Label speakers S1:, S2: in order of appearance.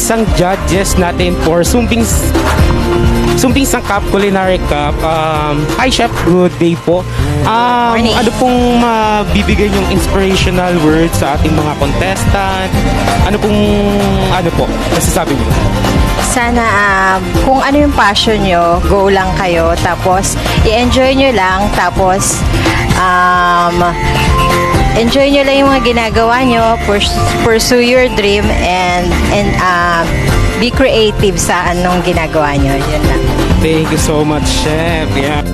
S1: isang judges natin for Sumbing Sangkap Culinary Cup. Hi Chef, good day po.
S2: Morning.
S1: Ano pong mabibigay yung inspirational words sa ating mga contestant? Ano po masasabi niyo?
S2: Sana kung ano yung passion nyo, go lang kayo. Tapos, i-enjoy nyo lang. Tapos, enjoy nyo lang yung mga ginagawa nyo. Pursue your dream and be creative sa anong ginagawa nyo. Yun lang.
S1: Thank you so much, Chef. Yeah.